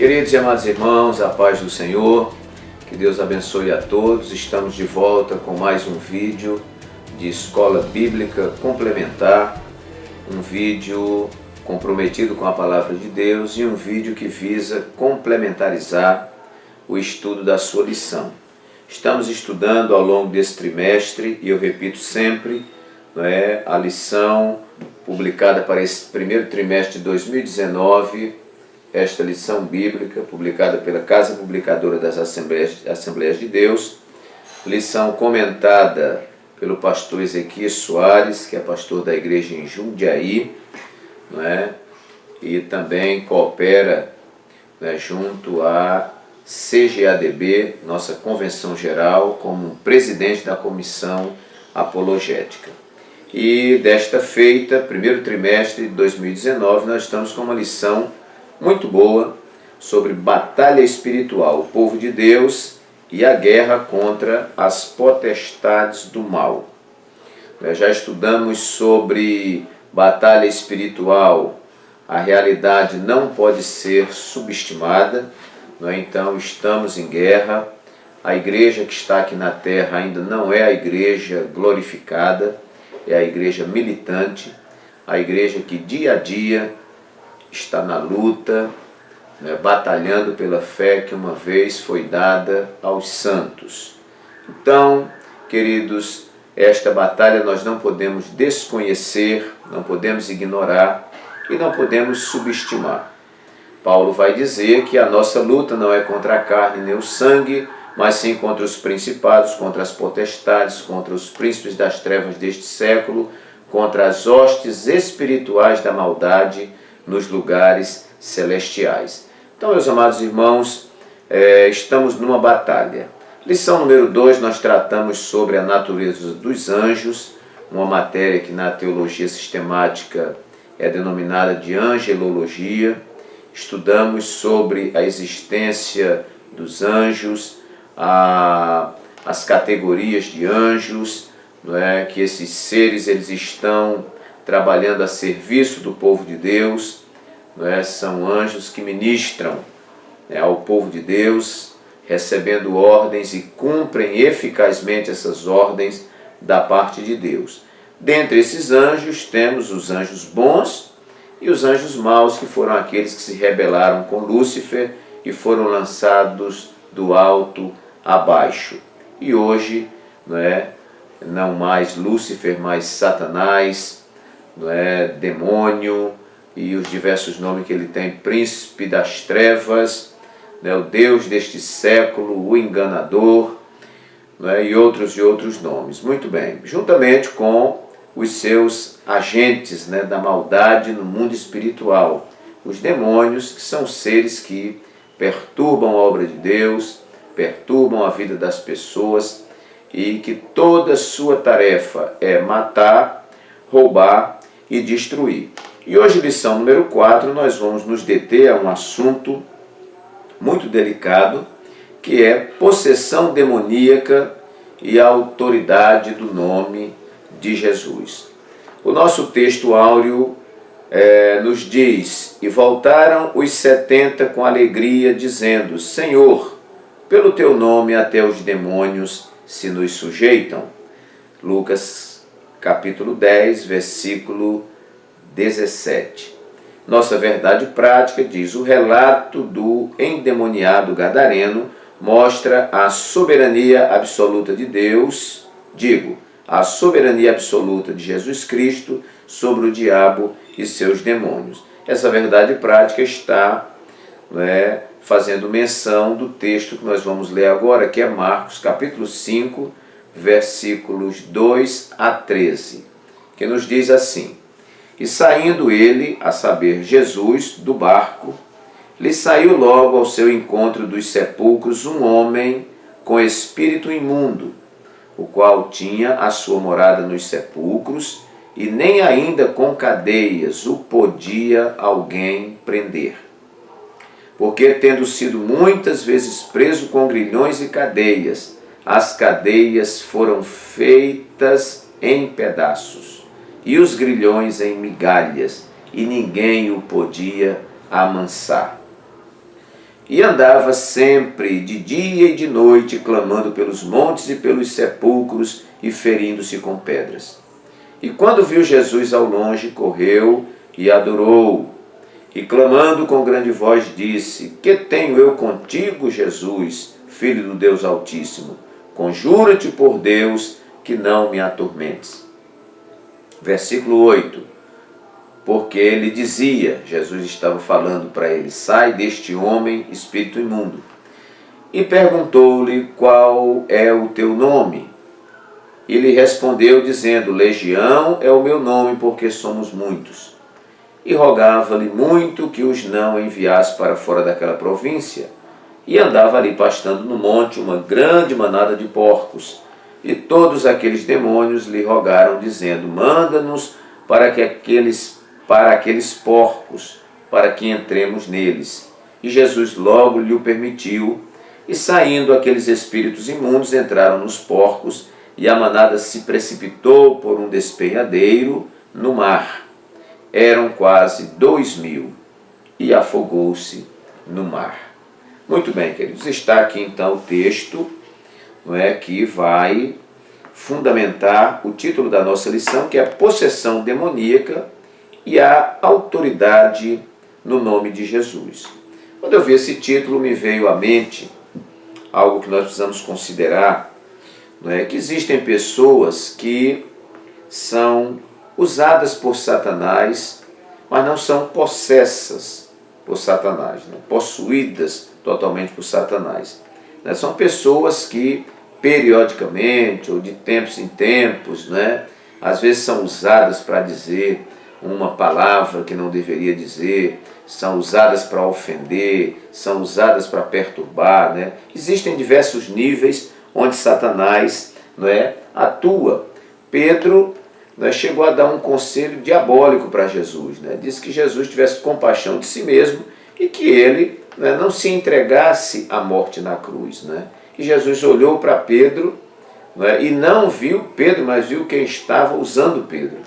Queridos e amados irmãos, a paz do Senhor, que Deus abençoe a todos. Estamos de volta com mais um vídeo de Escola Bíblica Complementar, um vídeo comprometido com a Palavra de Deus e um vídeo que visa complementarizar o estudo da sua lição. Estamos estudando ao longo desse trimestre, e eu repito sempre, a lição publicada para esse primeiro trimestre de 2019, esta lição bíblica publicada pela Casa Publicadora das Assembleias de Deus, lição comentada pelo pastor Ezequias Soares, que é pastor da igreja em Jundiaí, e também coopera junto à CGADB, nossa convenção geral, como presidente da comissão apologética. E desta feita, primeiro trimestre de 2019, nós estamos com uma lição muito boa sobre batalha espiritual, o povo de Deus e a guerra contra as potestades do mal. Já estudamos sobre batalha espiritual, a realidade não pode ser subestimada, então estamos em guerra, a igreja que está aqui na terra ainda não é a igreja glorificada, é a igreja militante, a igreja que dia a dia está na luta, batalhando pela fé que uma vez foi dada aos santos. Então, queridos, esta batalha nós não podemos desconhecer, não podemos ignorar e não podemos subestimar. Paulo vai dizer que a nossa luta não é contra a carne nem o sangue, mas sim contra os principados, contra as potestades, contra os príncipes das trevas deste século, contra as hostes espirituais da maldade nos lugares celestiais. Então, meus amados irmãos, estamos numa batalha. Lição número 2, nós tratamos sobre a natureza dos anjos, uma matéria que na teologia sistemática é denominada de angelologia. Estudamos sobre a existência dos anjos, as categorias de anjos, que esses seres eles estão trabalhando a serviço do povo de Deus, são anjos que ministram ao povo de Deus, recebendo ordens e cumprem eficazmente essas ordens da parte de Deus. Dentre esses anjos temos os anjos bons e os anjos maus, que foram aqueles que se rebelaram com Lúcifer e foram lançados do alto abaixo. E hoje, não mais Lúcifer, mas Satanás, demônio e os diversos nomes que ele tem, príncipe das trevas, o Deus deste século, o enganador, e outros nomes. Muito bem, juntamente com os seus agentes da maldade no mundo espiritual, os demônios, que são seres que perturbam a obra de Deus, perturbam a vida das pessoas e que toda sua tarefa é matar, roubar e destruir. E hoje, lição número 4, nós vamos nos deter a um assunto muito delicado, que é possessão demoníaca e a autoridade do nome de Jesus. O nosso texto áureo nos diz: e voltaram os 70 com alegria, dizendo: Senhor, pelo teu nome até os demônios se nos sujeitam. Lucas capítulo 10, versículo 17. Nossa verdade prática diz: o relato do endemoniado gadareno mostra a soberania absoluta de Deus, a soberania absoluta de Jesus Cristo sobre o diabo e seus demônios. Essa verdade prática está fazendo menção do texto que nós vamos ler agora, que é Marcos capítulo 5, versículos 2 a 13, que nos diz assim: e saindo ele, a saber, Jesus, do barco, lhe saiu logo ao seu encontro dos sepulcros um homem com espírito imundo, o qual tinha a sua morada nos sepulcros, e nem ainda com cadeias o podia alguém prender. Porque, tendo sido muitas vezes preso com grilhões e cadeias, as cadeias foram feitas em pedaços, e os grilhões em migalhas, e ninguém o podia amansar. e andava sempre de dia e de noite, clamando pelos montes e pelos sepulcros e ferindo-se com pedras. E quando viu Jesus ao longe, correu e adorou. E clamando com grande voz disse: Que tenho eu contigo, Jesus, Filho do Deus Altíssimo? Conjura-te por Deus que não me atormentes. Versículo 8. Porque ele dizia, Jesus estava falando para ele: Sai deste homem, espírito imundo. E perguntou-lhe: Qual é o teu nome? E lhe respondeu dizendo: Legião é o meu nome, porque somos muitos. E rogava-lhe muito que os não enviasse para fora daquela província. E andava ali pastando no monte uma grande manada de porcos. E todos aqueles demônios lhe rogaram, dizendo: Manda-nos para aqueles porcos, para que entremos neles. E Jesus logo lhe o permitiu. E saindo aqueles espíritos imundos, entraram nos porcos, e a manada se precipitou por um despenhadeiro no mar. Eram quase 2.000, e afogou-se no mar. Muito bem, queridos, está aqui então o texto, não é, que vai fundamentar o título da nossa lição, que é a possessão demoníaca e a autoridade no nome de Jesus. Quando eu vi esse título, me veio à mente algo que nós precisamos considerar, não é, que existem pessoas que são usadas por Satanás, mas não são possessas por Satanás, né? Possuídas totalmente por Satanás. Né? São pessoas que periodicamente ou de tempos em tempos, né, às vezes são usadas para dizer uma palavra que não deveria dizer, são usadas para ofender, são usadas para perturbar. Né? Existem diversos níveis onde Satanás, não é, atua. Pedro, né, chegou a dar um conselho diabólico para Jesus. Né? Disse que Jesus tivesse compaixão de si mesmo e que ele, né, não se entregasse à morte na cruz. Né? E Jesus olhou para Pedro, né, e não viu Pedro, mas viu quem estava usando Pedro.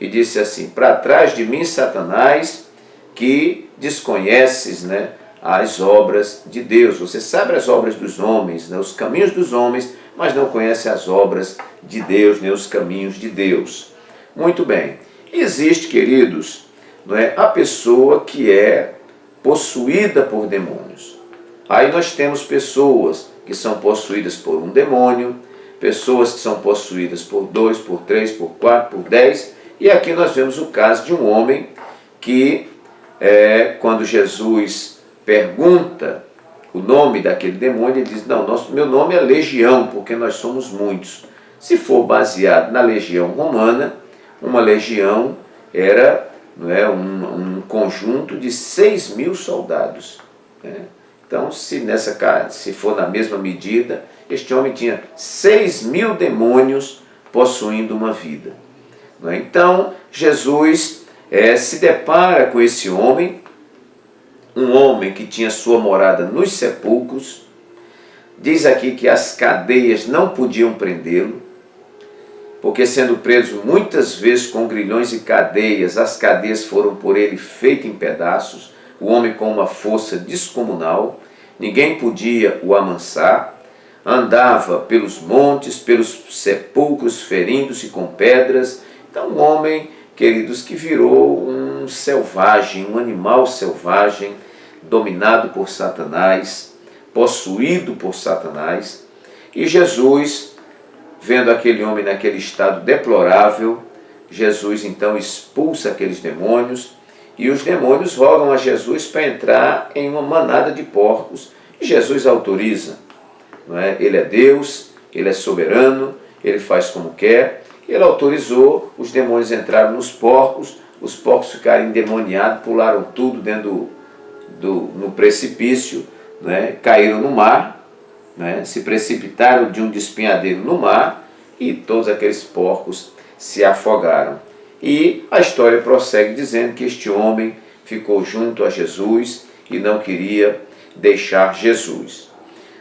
E disse assim: Para trás de mim, Satanás, que desconheces, né, as obras de Deus. Você sabe as obras dos homens, né, os caminhos dos homens, mas não conhece as obras de Deus, nem os caminhos de Deus. Muito bem. Existe, queridos, não é, a pessoa que é possuída por demônios. Aí nós temos pessoas que são possuídas por um demônio, pessoas que são possuídas por 2, por 3, por 4, por 10, e aqui nós vemos o caso de um homem que, quando Jesus pergunta o nome daquele demônio, ele diz: Não, meu nome é Legião, porque nós somos muitos. Se for baseado na legião romana, uma legião era, não é, um conjunto de 6.000 soldados. Né? Então, se for na mesma medida, este homem tinha 6.000 demônios possuindo uma vida. Não é? Então, Jesus se depara com esse homem, um homem que tinha sua morada nos sepulcros. Diz aqui que as cadeias não podiam prendê-lo, porque sendo preso muitas vezes com grilhões e cadeias, as cadeias foram por ele feitas em pedaços, o homem com uma força descomunal, ninguém podia o amansar, andava pelos montes, pelos sepulcros, ferindo-se com pedras. Então, um homem, queridos, que virou um selvagem, um animal selvagem, dominado por Satanás, possuído por Satanás. E Jesus, vendo aquele homem naquele estado deplorável, Jesus então expulsa aqueles demônios, e os demônios rogam a Jesus para entrar em uma manada de porcos. E Jesus autoriza. Não é? Ele é Deus, ele é soberano, ele faz como quer. Ele autorizou, os demônios entraram nos porcos, os porcos ficaram endemoniados, pularam tudo dentro no precipício, né? Caíram no mar, né? Se precipitaram de um despenhadeiro no mar, e todos aqueles porcos se afogaram. E a história prossegue dizendo que este homem ficou junto a Jesus e não queria deixar Jesus.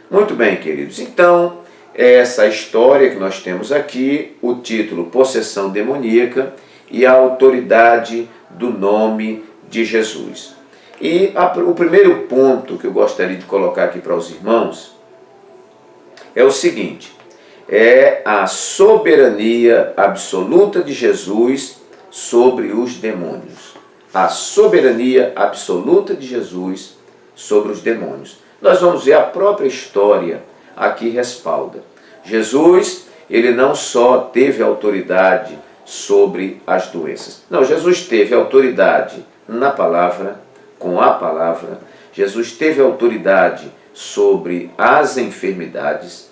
Muito bem, queridos. Então, essa história que nós temos aqui, o título Possessão Demoníaca e a autoridade do nome de Jesus. E o primeiro ponto que eu gostaria de colocar aqui para os irmãos é o seguinte: é a soberania absoluta de Jesus sobre os demônios. A soberania absoluta de Jesus sobre os demônios. Nós vamos ver a própria história aqui respalda. Jesus, ele não só teve autoridade sobre as doenças. Não, Jesus teve autoridade na palavra, com a palavra. Jesus teve autoridade sobre as enfermidades.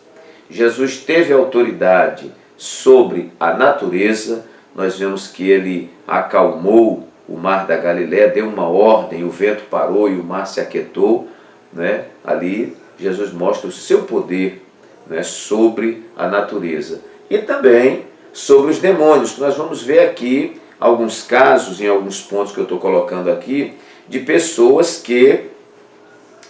Jesus teve autoridade sobre a natureza. Nós vemos que ele acalmou o mar da Galileia, deu uma ordem, o vento parou e o mar se aquietou. Ali Jesus mostra o seu poder sobre a natureza. E também sobre os demônios. Nós vamos ver aqui alguns casos, em alguns pontos que eu estou colocando aqui, de pessoas que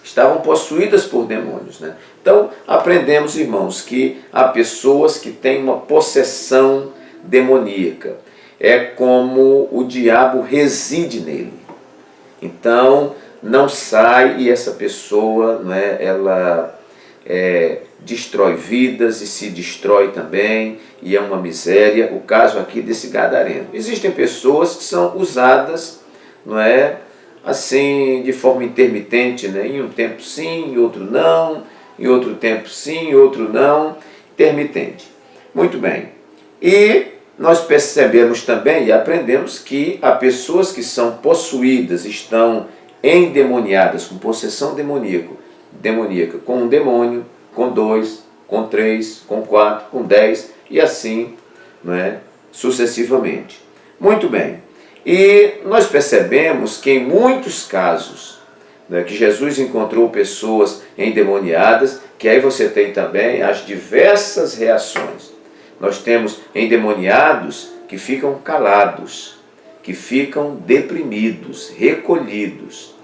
estavam possuídas por demônios. Então, aprendemos, irmãos, que há pessoas que têm uma possessão demoníaca. É como o diabo reside nele. Então, não sai e essa pessoa, ela destrói vidas e se destrói também, e é uma miséria. O caso aqui desse gadareno. Existem pessoas que são usadas, assim, de forma intermitente, em um tempo sim, em outro não, em outro tempo sim, em outro não, intermitente. Muito bem. E nós percebemos também e aprendemos que há pessoas que são possuídas, estão endemoniadas, com possessão demoníaca, com um demônio, com 2, com 3, com 4, com 10 e assim sucessivamente. Muito bem. E nós percebemos que em muitos casos que Jesus encontrou pessoas endemoniadas, que aí você tem também as diversas reações. Nós temos endemoniados que ficam calados, que ficam deprimidos, recolhidos.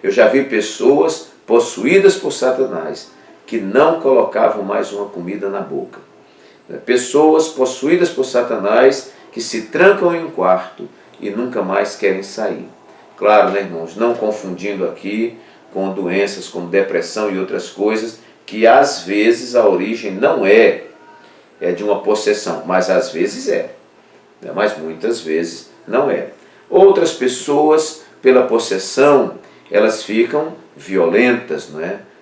Eu já vi pessoas possuídas por Satanás que não colocavam mais uma comida na boca. Pessoas possuídas por Satanás que se trancam em um quarto e nunca mais querem sair. Claro, irmãos, não confundindo aqui com doenças como depressão e outras coisas, que às vezes a origem não é de uma possessão, mas às vezes mas muitas vezes não é. Outras pessoas, pela possessão, elas ficam violentas,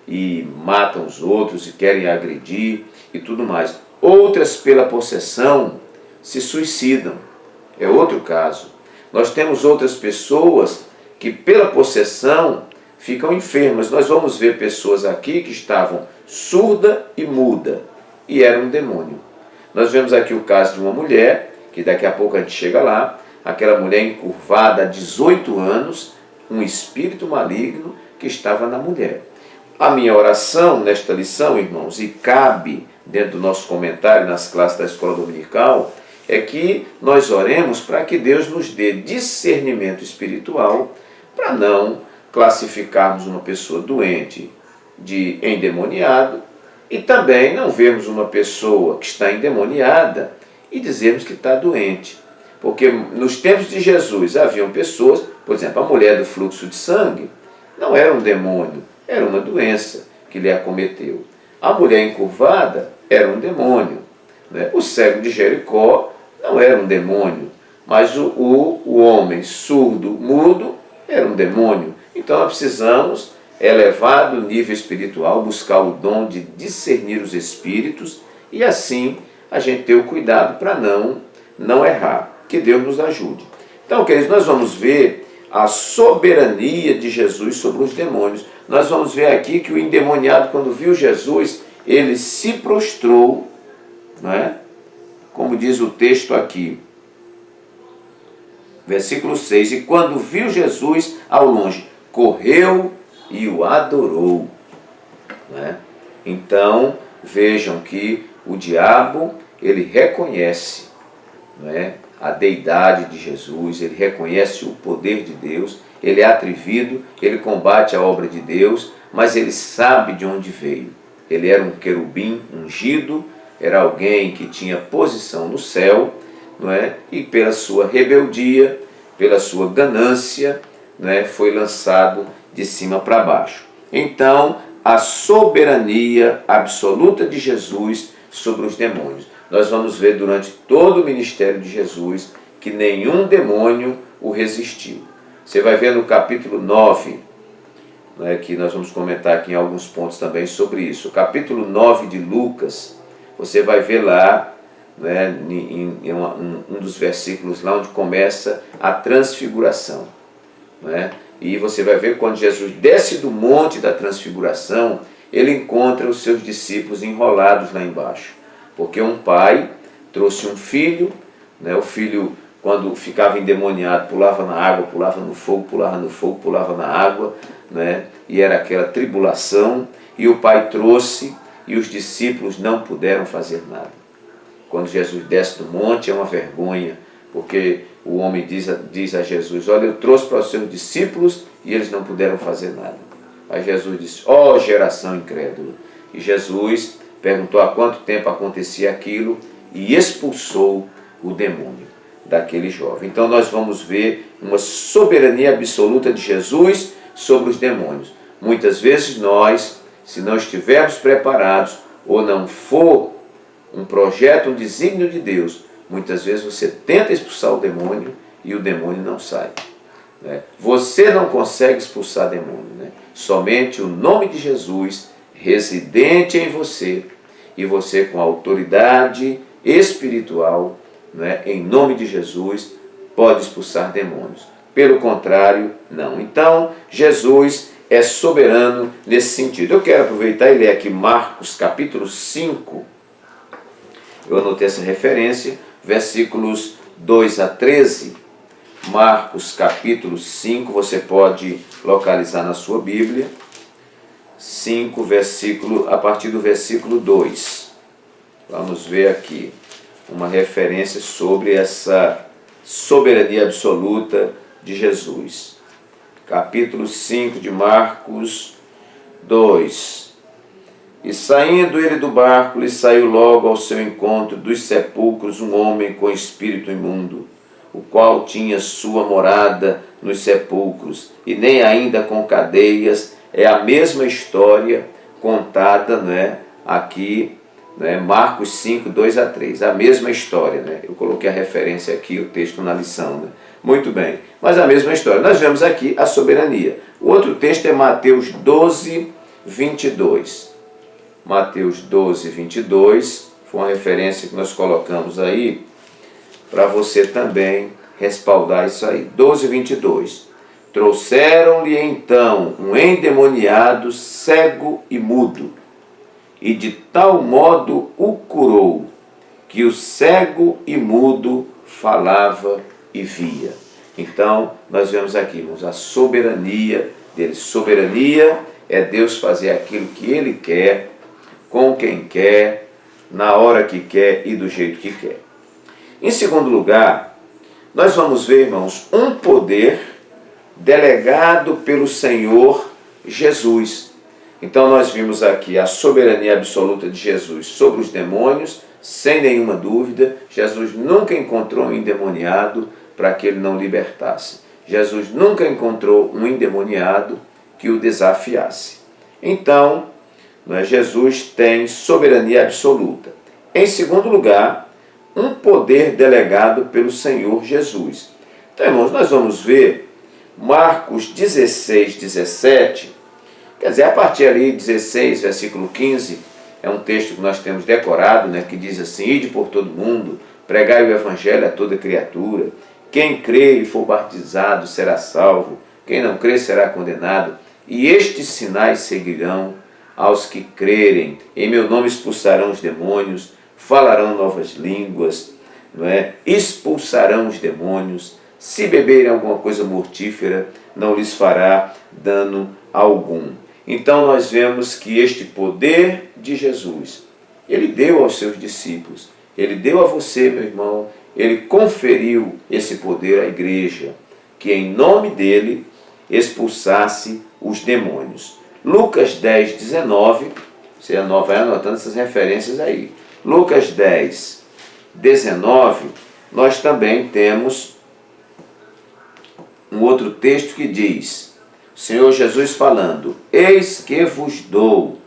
e matam os outros e querem agredir e tudo mais. Outras, pela possessão, se suicidam. É outro caso. Nós temos outras pessoas que, pela possessão, ficam enfermas. Nós vamos ver pessoas aqui que estavam surda e muda, e era um demônio. Nós vemos aqui o caso de uma mulher, que daqui a pouco a gente chega lá, aquela mulher encurvada há 18 anos, um espírito maligno que estava na mulher. A minha oração nesta lição, irmãos, e cabe dentro do nosso comentário nas classes da escola dominical, é que nós oremos para que Deus nos dê discernimento espiritual para não classificarmos uma pessoa doente de endemoniado e também não vermos uma pessoa que está endemoniada e dizermos que está doente. Porque nos tempos de Jesus haviam pessoas, por exemplo, a mulher do fluxo de sangue não era um demônio, era uma doença que lhe acometeu. A mulher encurvada era um demônio. O cego de Jericó não era um demônio, mas o homem surdo, mudo, era um demônio. Então nós precisamos elevar do nível espiritual, buscar o dom de discernir os espíritos e assim a gente ter o cuidado para não errar. Que Deus nos ajude. Então, queridos, nós vamos ver a soberania de Jesus sobre os demônios. Nós vamos ver aqui que o endemoniado, quando viu Jesus, ele se prostrou, como diz o texto aqui, versículo 6, e quando viu Jesus ao longe, correu e o adorou. Então, vejam que o diabo, ele reconhece a deidade de Jesus, ele reconhece o poder de Deus, ele é atrevido, ele combate a obra de Deus, mas ele sabe de onde veio. Ele era um querubim ungido, era alguém que tinha posição no céu, e pela sua rebeldia, pela sua ganância, né, foi lançado de cima para baixo. Então, a soberania absoluta de Jesus sobre os demônios. Nós vamos ver durante todo o ministério de Jesus que nenhum demônio o resistiu. Você vai ver no capítulo 9, né, que nós vamos comentar aqui em alguns pontos também sobre isso. O capítulo 9 de Lucas, você vai ver lá, né, em um dos versículos lá onde começa a transfiguração, né? E você vai ver quando Jesus desce do monte da transfiguração, ele encontra os seus discípulos enrolados lá embaixo. Porque um pai trouxe um filho, né? O filho, quando ficava endemoniado, pulava na água, pulava no fogo, pulava no fogo, pulava na água, né? E era aquela tribulação, e o pai trouxe, e os discípulos não puderam fazer nada. Quando Jesus desce do monte é uma vergonha, porque o homem diz a Jesus: olha, eu trouxe para os seus discípulos e eles não puderam fazer nada. Aí Jesus disse: ó geração incrédula. E Jesus perguntou há quanto tempo acontecia aquilo e expulsou o demônio daquele jovem. Então nós vamos ver uma soberania absoluta de Jesus sobre os demônios. Muitas vezes nós, se não estivermos preparados ou não for um projeto, um desígnio de Deus, muitas vezes você tenta expulsar o demônio e o demônio não sai, né? Você não consegue expulsar demônio, né? Somente o nome de Jesus residente em você, e você com autoridade espiritual, né, em nome de Jesus, pode expulsar demônios. Pelo contrário, não. Então, Jesus é soberano nesse sentido. Eu quero aproveitar e ler aqui Marcos capítulo 5. Eu anotei essa referência, versículos 2 a 13. Marcos capítulo 5, você pode localizar na sua Bíblia. 5, a partir do versículo 2. Vamos ver aqui uma referência sobre essa soberania absoluta de Jesus. Capítulo 5 de Marcos 2. E saindo ele do barco, lhe saiu logo ao seu encontro dos sepulcros um homem com espírito imundo, o qual tinha sua morada nos sepulcros, e nem ainda com cadeias. É a mesma história contada, né, aqui, né, Marcos 5, 2 a 3. A mesma história, né? Eu coloquei a referência aqui, o texto na lição, né? Muito bem, mas a mesma história. Nós vemos aqui a soberania. O outro texto é Mateus 12, 22. Mateus 12, 22, foi uma referência que nós colocamos aí, para você também respaldar isso aí. 12, 22. Trouxeram-lhe então um endemoniado, cego e mudo, e de tal modo o curou, que o cego e mudo falava e via. Então, nós vemos aqui, irmãos, a soberania dele. Soberania é Deus fazer aquilo que Ele quer, com quem quer, na hora que quer e do jeito que quer. Em segundo lugar, nós vamos ver, irmãos, um poder delegado pelo Senhor Jesus. Então nós vimos aqui a soberania absoluta de Jesus sobre os demônios, sem nenhuma dúvida. Jesus nunca encontrou um endemoniado para que ele não libertasse. Jesus nunca encontrou um endemoniado que o desafiasse. Então, Jesus tem soberania absoluta. Em segundo lugar, um poder delegado pelo Senhor Jesus. Então, irmãos, nós vamos ver Marcos 16, 17, quer dizer, a partir ali, 16, versículo 15, é um texto que nós temos decorado, né, que diz assim: ide por todo mundo, pregai o evangelho a toda criatura, quem crê e for batizado será salvo, quem não crê será condenado, e estes sinais seguirão aos que crerem, em meu nome expulsarão os demônios, falarão novas línguas, não é? Expulsarão os demônios, se beberem alguma coisa mortífera, não lhes fará dano algum. Então nós vemos que este poder de Jesus, Ele deu aos seus discípulos, Ele deu a você, meu irmão, Ele conferiu esse poder à igreja, que em nome dEle expulsasse os demônios. Lucas 10, 19, você vai anotando essas referências aí. Lucas 10, 19, nós também temos um outro texto que diz, o Senhor Jesus falando, eis que vos dou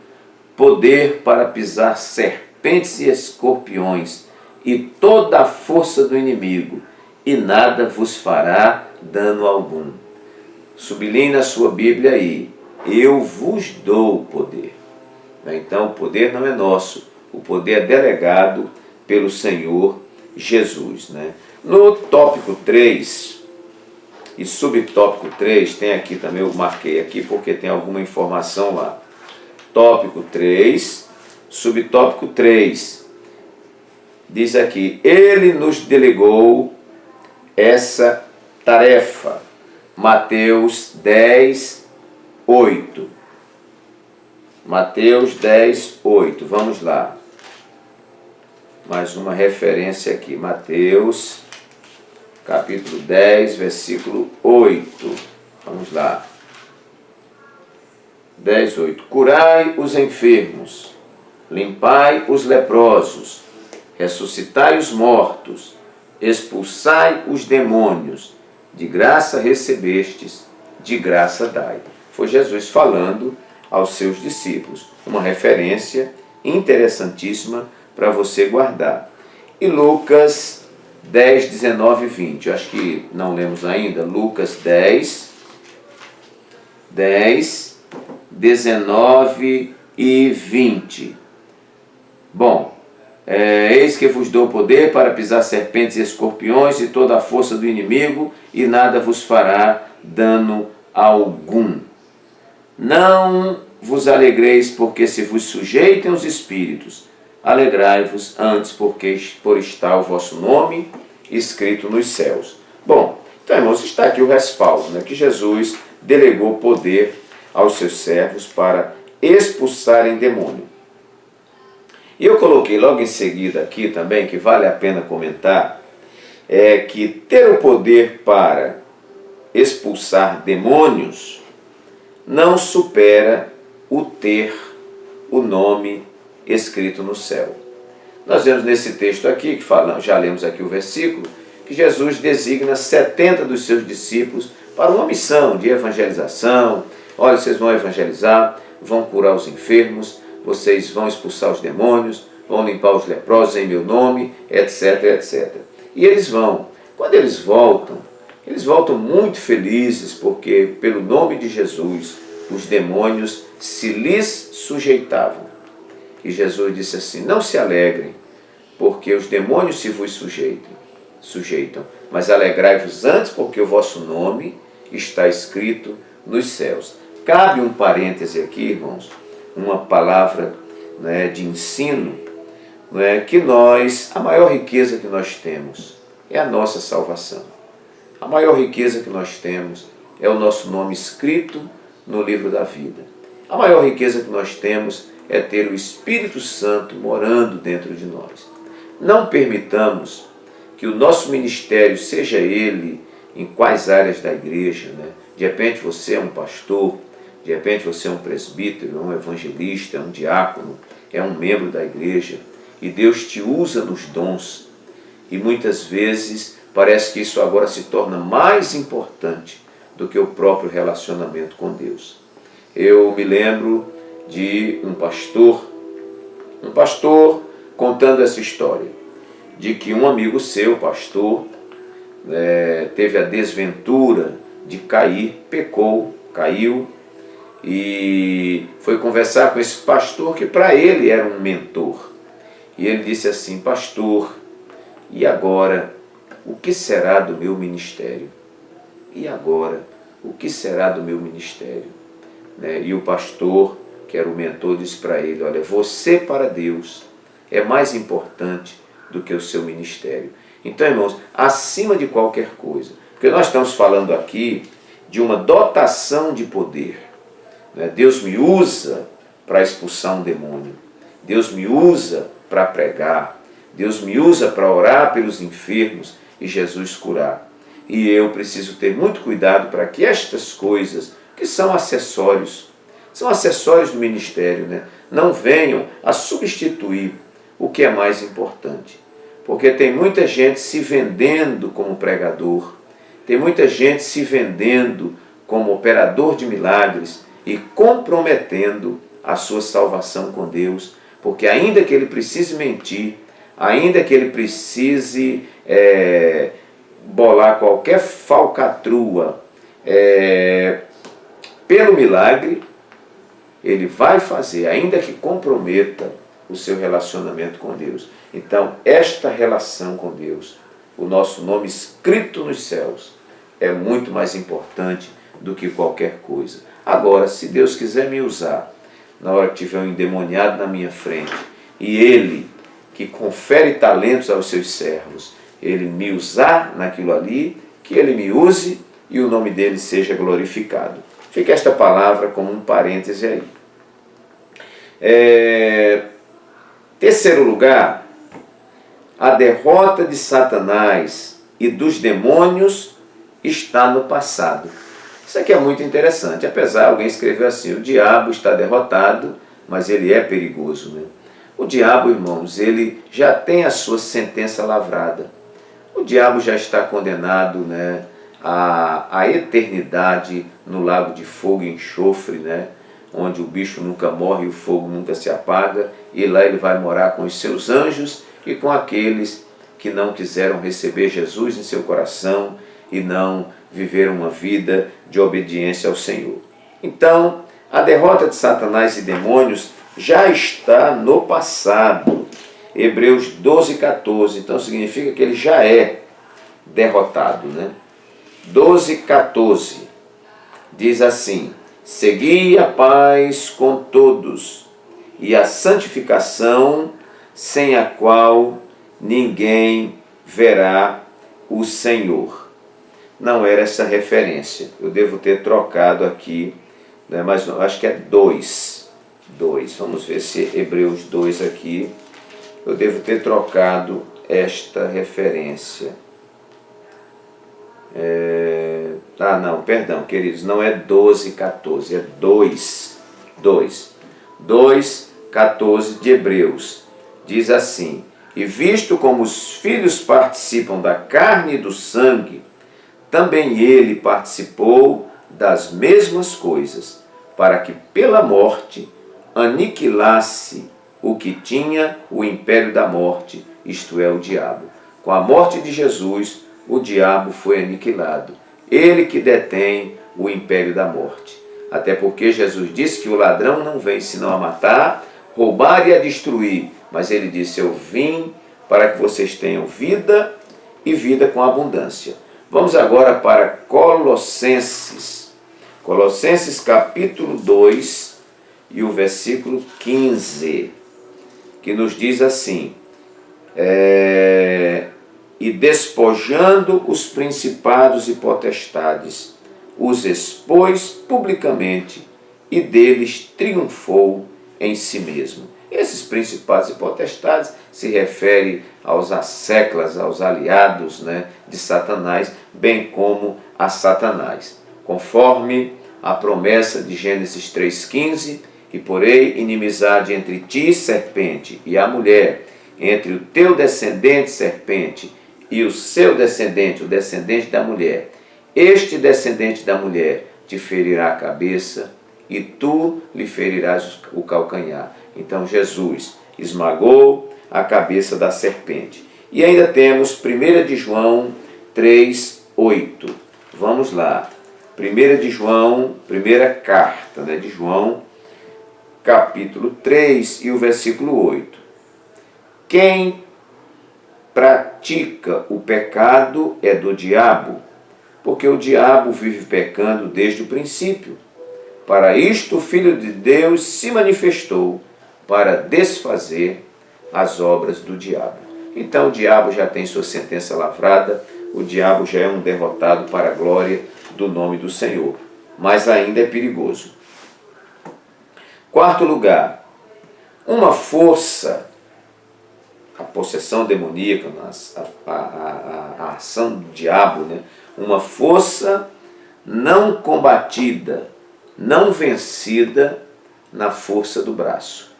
poder para pisar serpentes e escorpiões e toda a força do inimigo, e nada vos fará dano algum. Sublinhe na sua Bíblia aí, eu vos dou poder. Então o poder não é nosso, o poder é delegado pelo Senhor Jesus. No tópico 3 e subtópico 3, tem aqui também, eu marquei aqui porque tem alguma informação lá. Tópico 3, subtópico 3, diz aqui, ele nos delegou essa tarefa. Mateus 10, 8. Mateus 10, 8. Vamos lá. Mais uma referência aqui. Mateus, capítulo 10, versículo 8. Vamos lá. 10, 8. Curai os enfermos, limpai os leprosos, ressuscitai os mortos, expulsai os demônios, de graça recebestes, de graça dai. Foi Jesus falando aos seus discípulos. Uma referência interessantíssima para você guardar. E Lucas 10, 19 e 20. Eu acho que não lemos ainda. Lucas 10, 19 e 20. Bom, eis que vos dou poder para pisar serpentes e escorpiões e toda a força do inimigo, e nada vos fará dano algum. Não vos alegreis porque se vos sujeitem os espíritos, alegrai-vos antes porque por estar o vosso nome escrito nos céus. Bom, então irmãos, está aqui o respaldo, que Jesus delegou poder aos seus servos para expulsarem demônio. E eu coloquei logo em seguida aqui também, que vale a pena comentar, é que ter o poder para expulsar demônios não supera o ter o nome escrito no céu. Nós vemos nesse texto aqui, que já lemos aqui o versículo, que Jesus designa 70 dos seus discípulos para uma missão de evangelização. Olha, vocês vão evangelizar, vão curar os enfermos, vocês vão expulsar os demônios, vão limpar os leprosos em meu nome, etc, etc. E eles vão. Quando eles voltam muito felizes, porque pelo nome de Jesus, os demônios se lhes sujeitavam. E Jesus disse assim, não se alegrem, porque os demônios se vos sujeitam, mas alegrai-vos antes, porque o vosso nome está escrito nos céus. Cabe um parêntese aqui, irmãos, uma palavra de ensino, que a maior riqueza que nós temos é a nossa salvação. A maior riqueza que nós temos é o nosso nome escrito no livro da vida. A maior riqueza que nós temos é ter o Espírito Santo morando dentro de nós. Não permitamos que o nosso ministério, seja ele em quais áreas da igreja, de repente você é um pastor, de repente você é um presbítero, é um evangelista, é um diácono, é um membro da igreja, e Deus te usa nos dons, e muitas vezes parece que isso agora se torna mais importante do que o próprio relacionamento com Deus. Eu me lembro de um pastor contando essa história, de que um amigo seu, pastor, teve a desventura de cair, pecou, caiu, e foi conversar com esse pastor que para ele era um mentor. E ele disse assim, pastor, e agora o que será do meu ministério? E agora o que será do meu ministério? E o pastor, que era o mentor, disse para ele, olha, você para Deus é mais importante do que o seu ministério. Então, irmãos, acima de qualquer coisa, porque nós estamos falando aqui de uma dotação de poder. Deus me usa para expulsar um demônio. Deus me usa para pregar. Deus me usa para orar pelos enfermos e Jesus curar. E eu preciso ter muito cuidado para que estas coisas, que são acessórios do ministério, não venham a substituir o que é mais importante. Porque tem muita gente se vendendo como pregador, Tem muita gente se vendendo como operador de milagres e comprometendo a sua salvação com Deus, porque ainda que ele precise mentir, ainda que ele precise bolar qualquer falcatrua pelo milagre, ele vai fazer, ainda que comprometa o seu relacionamento com Deus. Então, esta relação com Deus, o nosso nome escrito nos céus, é muito mais importante do que qualquer coisa. Agora, se Deus quiser me usar, na hora que tiver um endemoniado na minha frente, e Ele, que confere talentos aos seus servos, Ele me usar naquilo ali, que Ele me use e o nome dEle seja glorificado. Fica esta palavra como um parêntese aí. Terceiro lugar, a derrota de Satanás e dos demônios está no passado. Isso aqui é muito interessante, apesar, alguém escreveu assim, o diabo está derrotado, mas ele é perigoso, né? O diabo, irmãos, ele já tem a sua sentença lavrada. O diabo já está condenado, né, à eternidade no lago de fogo e enxofre, né, onde o bicho nunca morre e o fogo nunca se apaga, e lá ele vai morar com os seus anjos e com aqueles que não quiseram receber Jesus em seu coração e não viveram uma vida de obediência ao Senhor. Então, a derrota de Satanás e demônios já está no passado. Hebreus 12, 14. Então significa que ele já é derrotado, né? 12, 14. Diz assim: segui a paz com todos e a santificação, sem a qual ninguém verá o Senhor. Não era essa referência. Eu devo ter trocado aqui, né, mas não, acho que é 2. Vamos ver se Hebreus 2 aqui. Eu devo ter trocado esta referência. Não, perdão, queridos, não é 12, 14, é 2, 14 de Hebreus. Diz assim: e visto como os filhos participam da carne e do sangue, também ele participou das mesmas coisas, para que pela morte aniquilasse o que tinha o império da morte, isto é, o diabo. Com a morte de Jesus, o diabo foi aniquilado. Ele que detém o império da morte. Até porque Jesus disse que o ladrão não vem senão a matar, roubar e a destruir. Mas ele disse: eu vim para que vocês tenham vida e vida com abundância. Vamos agora para Colossenses. Colossenses capítulo 2 e o versículo 15. Que nos diz assim: e despojando os principados e potestades, os expôs publicamente e deles triunfou em si mesmo. Esses principados e potestades se referem aos asseclas, aos aliados, né, de Satanás, bem como a Satanás. Conforme a promessa de Gênesis 3,15, e porei inimizade entre ti, serpente, e a mulher, entre o teu descendente, serpente, e o seu descendente, o descendente da mulher. Este descendente da mulher te ferirá a cabeça, e tu lhe ferirás o calcanhar. Então Jesus esmagou a cabeça da serpente. E ainda temos 1 de João 3:8. Vamos lá. 1 de João, primeira carta, né, de João, capítulo 3 e o versículo 8. Quem pratica o pecado é do diabo, porque o diabo vive pecando desde o princípio. Para isto o Filho de Deus se manifestou, para desfazer as obras do diabo. Então o diabo já tem sua sentença lavrada, o diabo já é um derrotado para a glória do nome do Senhor, mas ainda é perigoso. Quarto lugar, uma força, a possessão demoníaca, a ação do diabo, né? Uma força não combatida, não vencida na força do braço.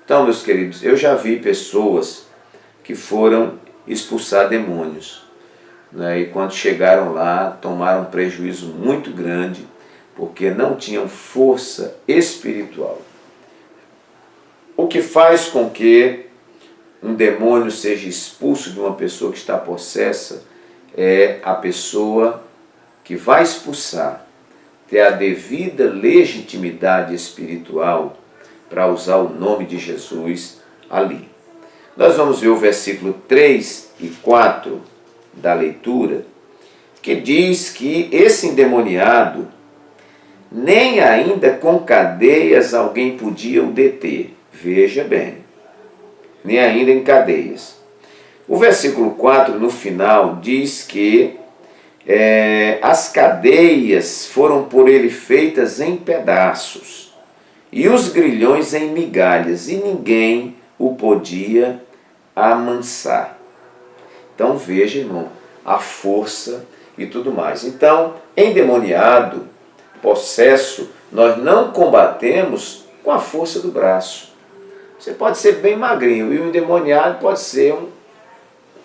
Então, meus queridos, eu já vi pessoas que foram expulsar demônios, né? E quando chegaram lá, tomaram um prejuízo muito grande, porque não tinham força espiritual. O que faz com que um demônio seja expulso de uma pessoa que está possessa é a pessoa que vai expulsar ter a devida legitimidade espiritual para usar o nome de Jesus ali. Nós vamos ver o versículo 3 e 4 da leitura, que diz que esse endemoniado, nem ainda com cadeias alguém podia o deter. Veja bem, nem ainda em cadeias. O versículo 4, no final, diz que as cadeias foram por ele feitas em pedaços, e os grilhões em migalhas, e ninguém o podia amansar. Então veja, irmão, a força e tudo mais. Então, endemoniado, possesso, nós não combatemos com a força do braço. Você pode ser bem magrinho e o endemoniado pode ser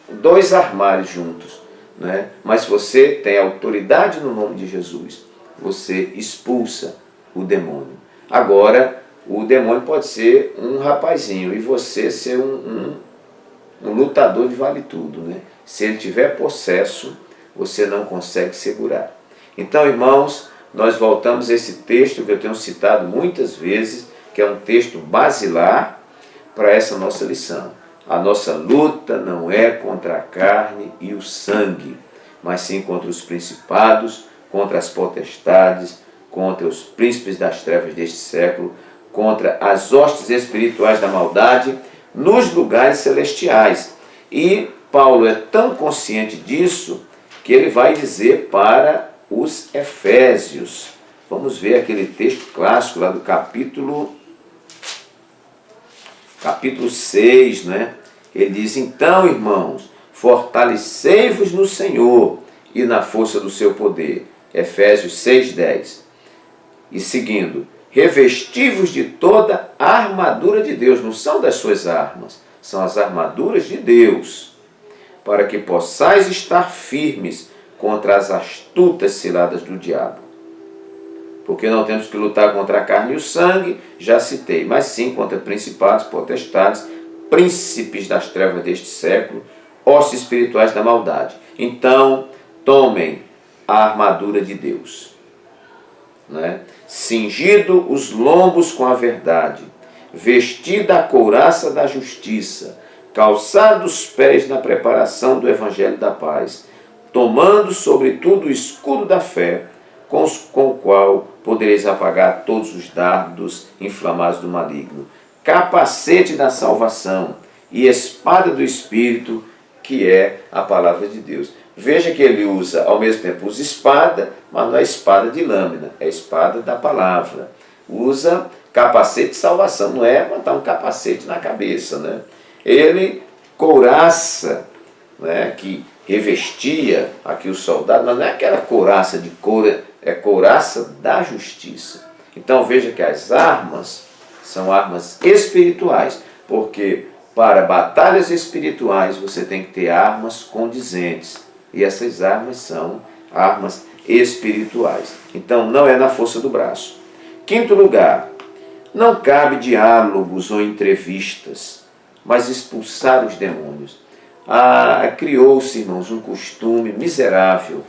dois armários juntos, né? Mas você tem autoridade no nome de Jesus, você expulsa o demônio. Agora, o demônio pode ser um rapazinho e você ser um lutador de vale tudo, né? Se ele tiver possesso, você não consegue segurar. Então, irmãos, nós voltamos a esse texto que eu tenho citado muitas vezes, que é um texto basilar para essa nossa lição. A nossa luta não é contra a carne e o sangue, mas sim contra os principados, contra as potestades, contra os príncipes das trevas deste século, contra as hostes espirituais da maldade nos lugares celestiais. E Paulo é tão consciente disso que ele vai dizer para os Efésios. Vamos ver aquele texto clássico lá do capítulo 6, né? Ele diz: então, irmãos, fortalecei-vos no Senhor e na força do seu poder. Efésios 6:10. E seguindo, revesti-vos de toda a armadura de Deus. Não são das suas armas, são as armaduras de Deus, para que possais estar firmes contra as astutas ciladas do diabo. Porque não temos que lutar contra a carne e o sangue, já citei, mas sim contra principados, potestades, príncipes das trevas deste século, hostes espirituais da maldade. Então, tomem a armadura de Deus, né? Cingido os lombos com a verdade, vestida a couraça da justiça, calçados os pés na preparação do evangelho da paz, tomando sobretudo o escudo da fé, com o qual podereis apagar todos os dardos inflamados do maligno, capacete da salvação e espada do Espírito, que é a palavra de Deus. Veja que ele usa ao mesmo tempo, usa espada, mas não é espada de lâmina, é espada da palavra. Usa capacete de salvação, não é botar um capacete na cabeça, né? Ele couraça, né, que revestia aqui o soldado, mas não é aquela couraça de couro, é couraça da justiça. Então veja que as armas são armas espirituais, porque para batalhas espirituais você tem que ter armas condizentes, e essas armas são armas espirituais. Então não é na força do braço. Quinto lugar, não cabe diálogos ou entrevistas, mas expulsar os demônios. Criou-se, irmãos, um costume miserável,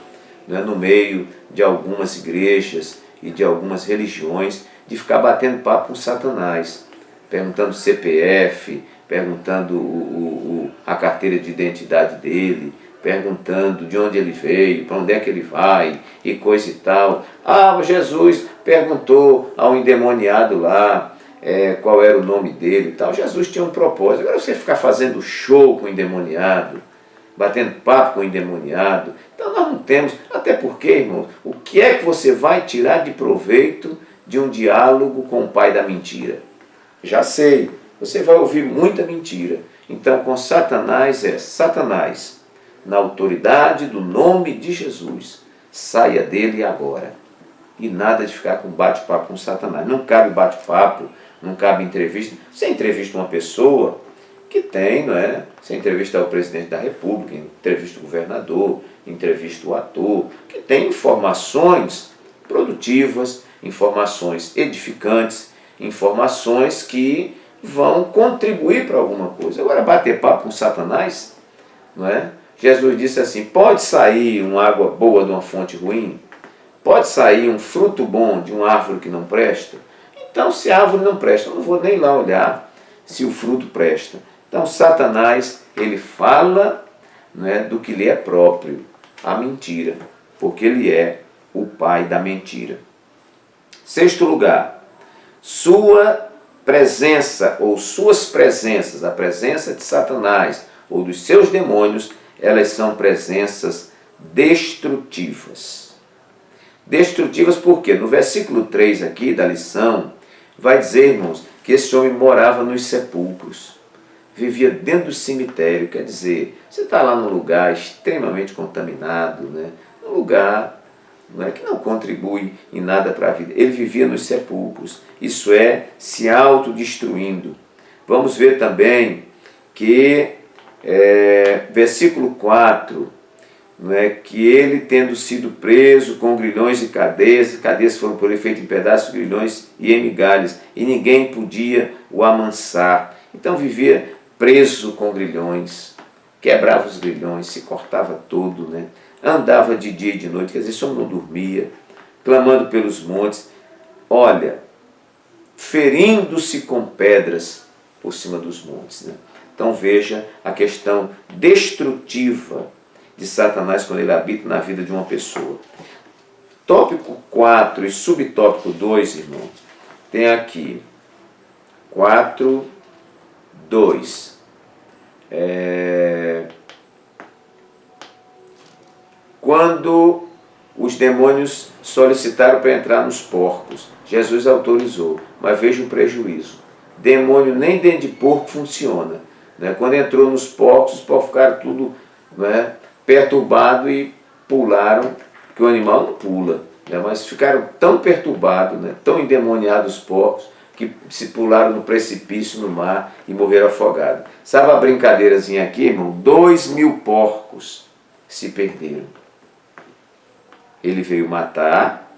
né, no meio de algumas igrejas e de algumas religiões, de ficar batendo papo com Satanás, perguntando CPF, perguntando a carteira de identidade dele, perguntando de onde ele veio, para onde é que ele vai, e coisa e tal. Jesus perguntou ao endemoniado lá qual era o nome dele e tal. Jesus tinha um propósito. Agora você ficar fazendo show com o endemoniado, batendo papo com o endemoniado, então nós não temos, até porque, irmãos, o que é que você vai tirar de proveito de um diálogo com o pai da mentira? Já sei, você vai ouvir muita mentira. Então com Satanás Satanás, na autoridade do nome de Jesus, saia dele agora. E nada de ficar com bate-papo com Satanás. Não cabe bate-papo, não cabe entrevista. Você entrevista uma pessoa que tem, não é? Você entrevista o presidente da República, entrevista o governador, entrevista o ator, que tem informações produtivas, informações edificantes, informações que vão contribuir para alguma coisa. Agora, bater papo com Satanás, não é? Jesus disse assim, pode sair uma água boa de uma fonte ruim? Pode sair um fruto bom de uma árvore que não presta? Então, se a árvore não presta, eu não vou nem lá olhar se o fruto presta. Então, Satanás, ele fala, né, do que lhe é próprio, a mentira, porque ele é o pai da mentira. Sexto lugar, sua presença ou suas presenças, a presença de Satanás ou dos seus demônios, elas são presenças destrutivas. Destrutivas porque no versículo 3 aqui da lição, vai dizer, irmãos, que esse homem morava nos sepulcros, vivia dentro do cemitério, quer dizer, você está lá num lugar extremamente contaminado, né? Um lugar, não é, que não contribui em nada para a vida. Ele vivia nos sepulcros, isso é, se autodestruindo. Vamos ver também que, versículo 4, não é, que ele, tendo sido preso com grilhões e cadeias foram por ele feitas em pedaços, grilhões e em migalhas, e ninguém podia o amansar. Então vivia preso com grilhões, quebrava os grilhões, se cortava todo, né? Andava de dia e de noite, quer dizer, só não dormia, clamando pelos montes, olha, ferindo-se com pedras por cima dos montes, né? Então veja a questão destrutiva de Satanás quando ele habita na vida de uma pessoa. Tópico 4 e subtópico 2, irmão, tem aqui 4, 2. Quando os demônios solicitaram para entrar nos porcos, Jesus autorizou, mas veja o prejuízo. Demônio nem dentro de porco funciona, né? Quando entrou nos porcos, os porcos ficaram tudo, né, perturbados e pularam, que o animal não pula, né? Mas ficaram tão perturbados, né, tão endemoniados os porcos, que se pularam no precipício, no mar, e morreram afogados. Sabe a brincadeirazinha aqui, irmão? 2.000 porcos se perderam. Ele veio matar,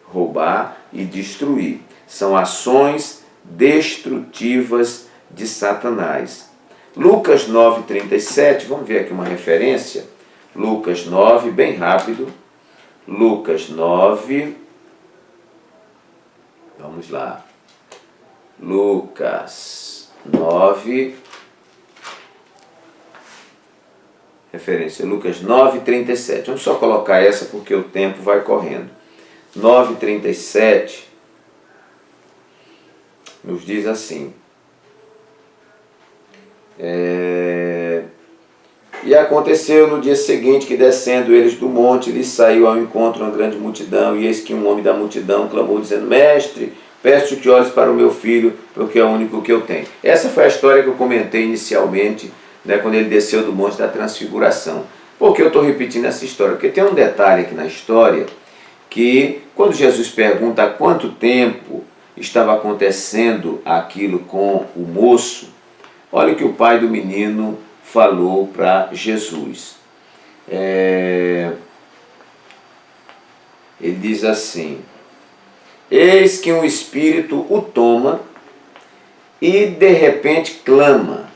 roubar e destruir. São ações destrutivas de Satanás. Lucas 9,37, vamos ver aqui uma referência. Lucas 9, bem rápido. Lucas 9, vamos lá. Lucas 9, referência, Lucas 9,37. Vamos só colocar essa porque o tempo vai correndo. 9,37 nos diz assim. E aconteceu no dia seguinte que, descendo eles do monte, lhes saiu ao encontro uma grande multidão, e eis que um homem da multidão clamou, dizendo: Mestre, peço que olhes para o meu filho, porque é o único que eu tenho. Essa foi a história que eu comentei inicialmente, né, quando ele desceu do monte da transfiguração. Por que eu estou repetindo essa história? Porque tem um detalhe aqui na história, que quando Jesus pergunta há quanto tempo estava acontecendo aquilo com o moço, olha o que o pai do menino falou para Jesus. Ele diz assim: eis que um espírito o toma e de repente clama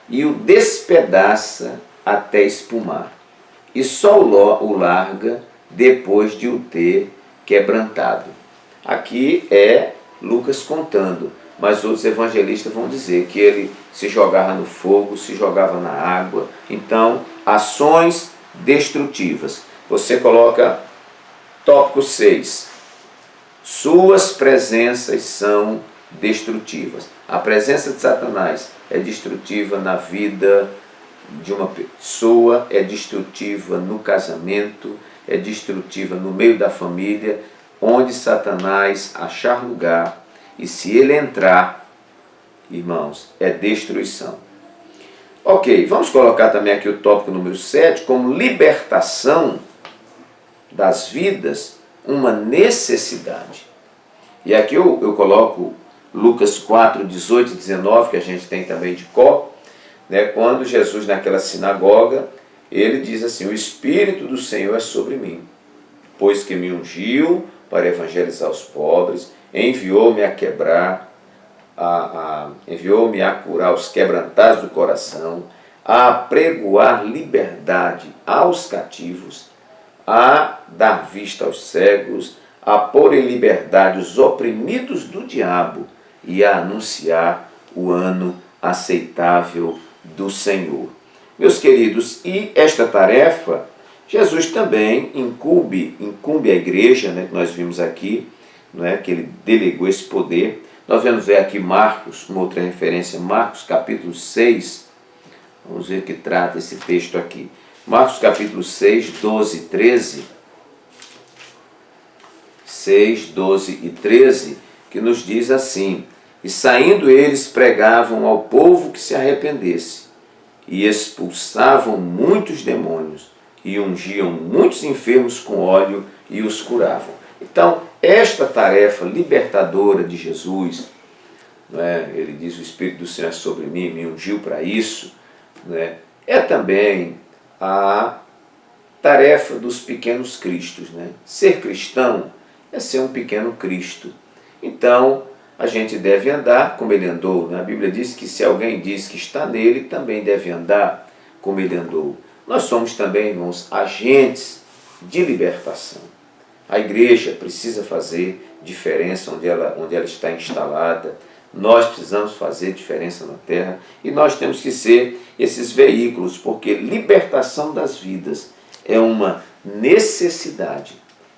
e o despedaça até espumar, e só o larga depois de o ter quebrantado. Aqui é Lucas contando, mas outros evangelistas vão dizer que ele se jogava no fogo, se jogava na água. Então, ações destrutivas. Você coloca tópico 6. Suas presenças são destrutivas. A presença de Satanás é destrutiva na vida de uma pessoa, é destrutiva no casamento, é destrutiva no meio da família, onde Satanás achar lugar, e se ele entrar, irmãos, é destruição. Ok, vamos colocar também aqui o tópico número 7, como libertação das vidas, uma necessidade. E aqui eu coloco Lucas 4, 18 e 19, que a gente tem também de cor, né, quando Jesus naquela sinagoga, ele diz assim: o Espírito do Senhor é sobre mim, pois que me ungiu para evangelizar os pobres, enviou-me a quebrar, enviou-me a curar os quebrantados do coração, a apregoar liberdade aos cativos, a dar vista aos cegos, a pôr em liberdade os oprimidos do diabo e a anunciar o ano aceitável do Senhor. Meus queridos, e esta tarefa, Jesus também incumbe a igreja, né, que nós vimos aqui, né, que ele delegou esse poder. Nós vamos ver aqui Marcos, uma outra referência, Marcos capítulo 6, vamos ver o que trata esse texto aqui. Marcos capítulo 6, 12 e 13, 6, 12 e 13, que nos diz assim: e saindo eles pregavam ao povo que se arrependesse, e expulsavam muitos demônios, e ungiam muitos enfermos com óleo e os curavam. Então, esta tarefa libertadora de Jesus, não é? Ele diz: o Espírito do Senhor é sobre mim, me ungiu para isso, não é? É também a tarefa dos pequenos cristos, né? Ser cristão é ser um pequeno Cristo. Então, a gente deve andar como ele andou, né? A Bíblia diz que se alguém diz que está nele, também deve andar como ele andou. Nós somos também, irmãos, agentes de libertação. A igreja precisa fazer diferença onde ela está instalada. Nós precisamos fazer diferença na terra e nós temos que ser esses veículos, porque libertação das vidas é uma necessidade.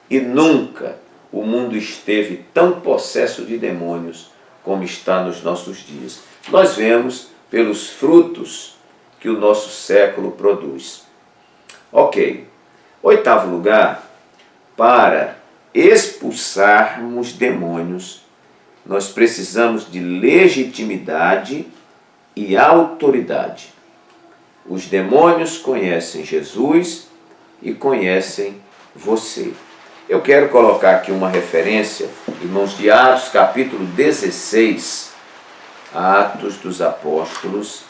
E nunca o mundo esteve tão possesso de demônios como está nos nossos dias. Nós vemos pelos frutos que o nosso século produz. Ok. Oitavo lugar, para expulsarmos demônios, nós precisamos de legitimidade e autoridade. Os demônios conhecem Jesus e conhecem você. Eu quero colocar aqui uma referência, irmãos, de Atos capítulo 16, Atos dos Apóstolos,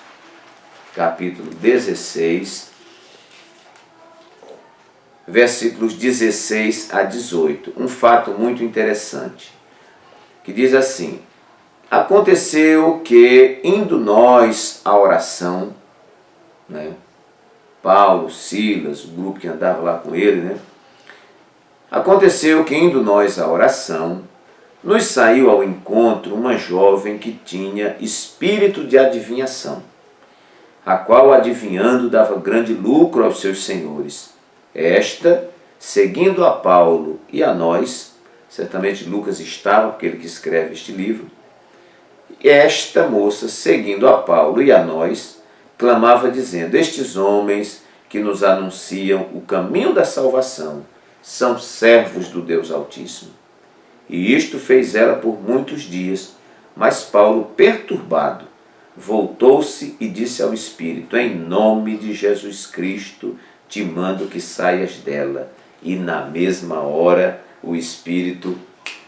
capítulo 16, versículos 16 a 18. Um fato muito interessante, que diz assim: aconteceu que, indo nós à oração, né, Paulo, Silas, o grupo que andava lá com ele, né, aconteceu que, indo nós à oração, nos saiu ao encontro uma jovem que tinha espírito de adivinhação, a qual, adivinhando, dava grande lucro aos seus senhores. Esta, seguindo a Paulo e a nós, certamente Lucas estava, porque ele que escreve este livro, esta moça, seguindo a Paulo e a nós, clamava dizendo: estes homens que nos anunciam o caminho da salvação são servos do Deus Altíssimo. E isto fez ela por muitos dias, mas Paulo, perturbado, voltou-se e disse ao Espírito: em nome de Jesus Cristo, te mando que saias dela. E na mesma hora o Espírito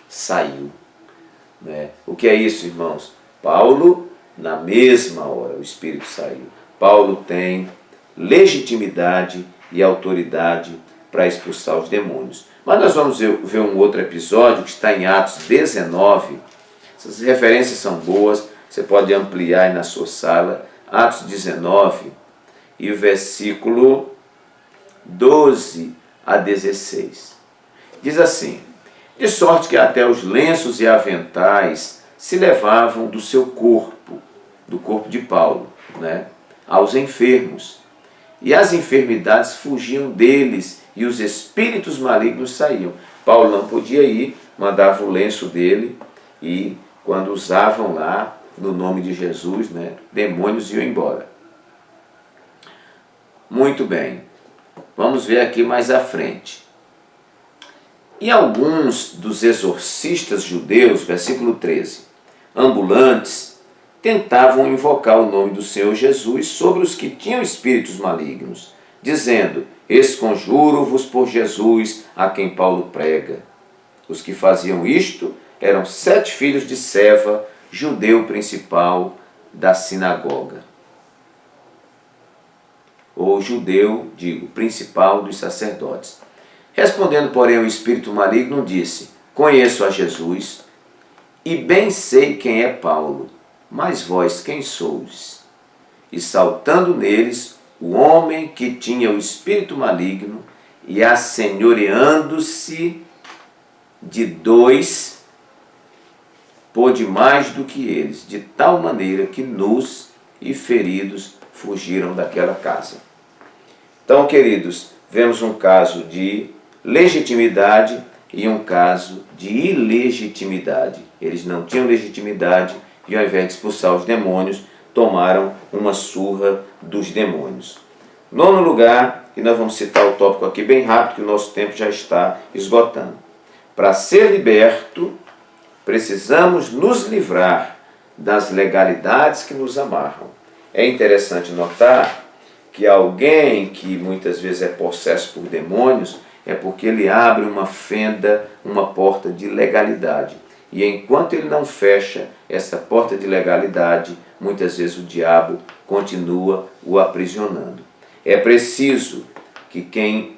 saiu. Né? O que é isso, irmãos? Paulo, na mesma hora o Espírito saiu. Paulo tem legitimidade e autoridade para expulsar os demônios. Mas nós vamos ver um outro episódio que está em Atos 19. Essas referências são boas, você pode ampliar aí na sua sala. Atos 19 e o versículo 12 a 16. Diz assim: de sorte que até os lenços e aventais se levavam do seu corpo, do corpo de Paulo, né, aos enfermos. E as enfermidades fugiam deles e os espíritos malignos saíam. Paulo não podia ir, mandava o lenço dele e quando usavam lá, no nome de Jesus, né, demônios iam embora. Muito bem, vamos ver aqui mais à frente. E alguns dos exorcistas judeus, versículo 13, ambulantes, tentavam invocar o nome do Senhor Jesus sobre os que tinham espíritos malignos, dizendo: esconjuro-vos por Jesus, a quem Paulo prega. Os que faziam isto eram 7 filhos de Seva, judeu principal da sinagoga. ou judeu, digo, principal dos sacerdotes. Respondendo, porém, o espírito maligno disse: conheço a Jesus e bem sei quem é Paulo, mas vós quem sois? E saltando neles, o homem que tinha o espírito maligno e assenhoreando-se de dois, pôde mais do que eles, de tal maneira que nus e feridos fugiram daquela casa. Então, queridos, vemos um caso de legitimidade e um caso de ilegitimidade. Eles não tinham legitimidade e, ao invés de expulsar os demônios, tomaram uma surra dos demônios. Nono lugar, e nós vamos citar o tópico aqui bem rápido, que o nosso tempo já está esgotando. Para ser liberto, precisamos nos livrar das legalidades que nos amarram. É interessante notar que alguém que muitas vezes é possesso por demônios é porque ele abre uma fenda, uma porta de legalidade. E enquanto ele não fecha essa porta de legalidade, muitas vezes o diabo continua o aprisionando. É preciso que quem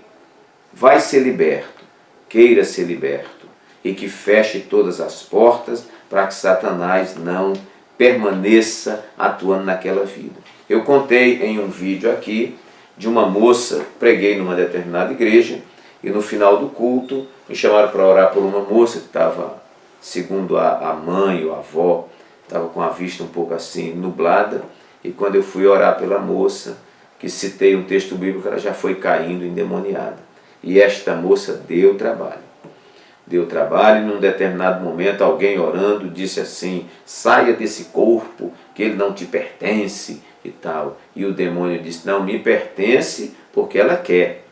vai ser liberto, queira ser liberto, e que feche todas as portas para que Satanás não permaneça atuando naquela vida. Eu contei em um vídeo aqui de uma moça, preguei numa determinada igreja, e no final do culto me chamaram para orar por uma moça que estava, segundo a mãe ou a avó, estava com a vista um pouco assim nublada, e quando eu fui orar pela moça, que citei um texto bíblico, ela já foi caindo endemoniada. E esta moça deu trabalho. Deu trabalho e num determinado momento alguém orando disse assim: saia desse corpo, que ele não te pertence e tal. E o demônio disse: não, me pertence porque ela quer.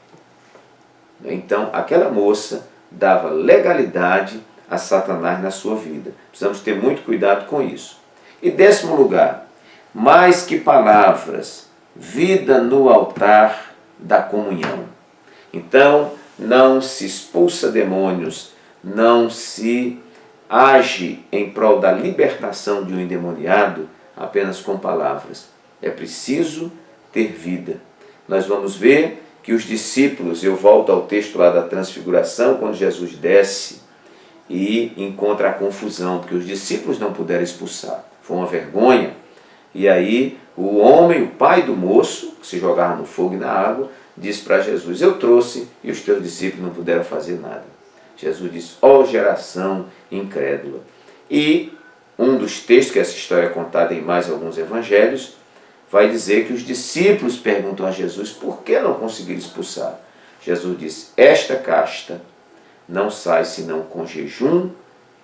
Então aquela moça dava legalidade a Satanás na sua vida. Precisamos ter muito cuidado com isso. E 10º lugar, mais que palavras, vida no altar da comunhão. Então, não se expulsa demônios, não se age em prol da libertação de um endemoniado apenas com palavras. É preciso ter vida. Nós vamos ver que os discípulos, eu volto ao texto lá da transfiguração, quando Jesus desce e encontra a confusão, porque os discípulos não puderam expulsar. Foi uma vergonha. E aí o homem, o pai do moço, que se jogava no fogo e na água, disse para Jesus: eu trouxe e os teus discípulos não puderam fazer nada. Jesus disse: ó geração incrédula. E um dos textos, que essa história é contada em mais alguns evangelhos, vai dizer que os discípulos perguntam a Jesus por que não conseguiram expulsar. Jesus disse: esta casta não sai senão com jejum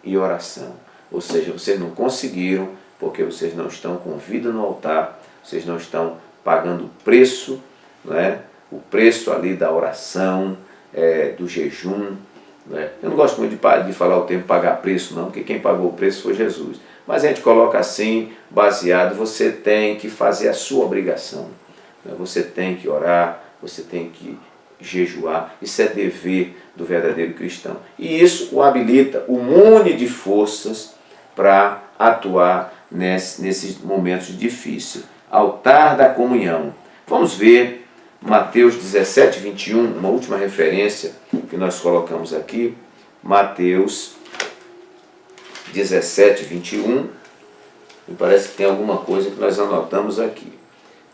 e oração. Ou seja, vocês não conseguiram porque vocês não estão com vida no altar, vocês não estão pagando o preço, não é? O preço ali da oração, do jejum. Não é? Eu não gosto muito de falar o termo pagar preço, não, porque quem pagou o preço foi Jesus. Mas a gente coloca assim, baseado, você tem que fazer a sua obrigação. Não é? Você tem que orar, você tem que jejuar. Isso é dever do verdadeiro cristão. E isso o habilita, o mune de forças para atuar nesses momentos difíceis. Altar da comunhão. Vamos ver Mateus 17, 21, uma última referência que nós colocamos aqui. Mateus 17, 21. Me parece que tem alguma coisa que nós anotamos aqui.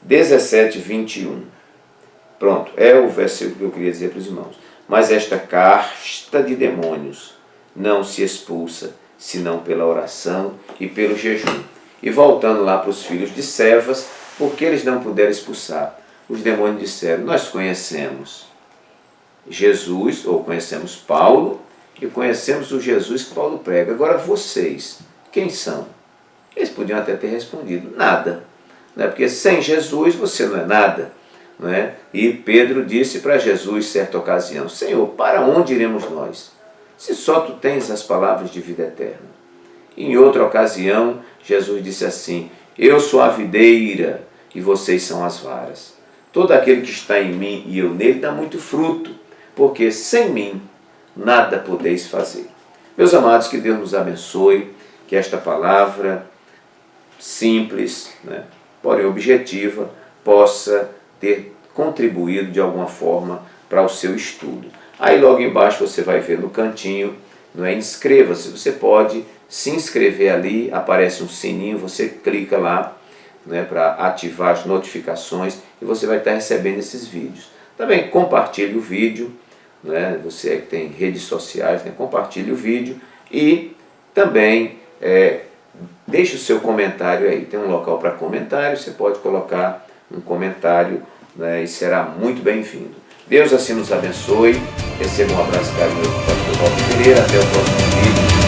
17, 21. Pronto, é o versículo que eu queria dizer para os irmãos. Mas esta casta de demônios não se expulsa, senão pela oração e pelo jejum. E voltando lá para os filhos de Cefas, porque eles não puderam expulsar? Os demônios disseram: nós conhecemos Jesus, ou conhecemos Paulo, e conhecemos o Jesus que Paulo prega. Agora vocês, quem são? Eles podiam até ter respondido: nada. Não é? Porque sem Jesus você não é nada. Não é? E Pedro disse para Jesus, certa ocasião: Senhor, para onde iremos nós? Se só tu tens as palavras de vida eterna. Em outra ocasião, Jesus disse assim: eu sou a videira e vocês são as varas. Todo aquele que está em mim e eu nele dá muito fruto, porque sem mim nada podeis fazer. Meus amados, que Deus nos abençoe, que esta palavra simples, porém objetiva, possa ter contribuído de alguma forma para o seu estudo. Aí logo embaixo você vai ver no cantinho, não é, inscreva-se, você pode se inscrever ali, aparece um sininho, você clica lá, né, para ativar as notificações e você vai estar recebendo esses vídeos. Também compartilhe o vídeo, né, você que tem redes sociais, né, compartilhe o vídeo e também deixe o seu comentário aí. Tem um local para comentário, você pode colocar um comentário, né, e será muito bem-vindo. Deus assim nos abençoe. Receba um abraço carinhoso do pastor Walter Pereira. Até o próximo vídeo.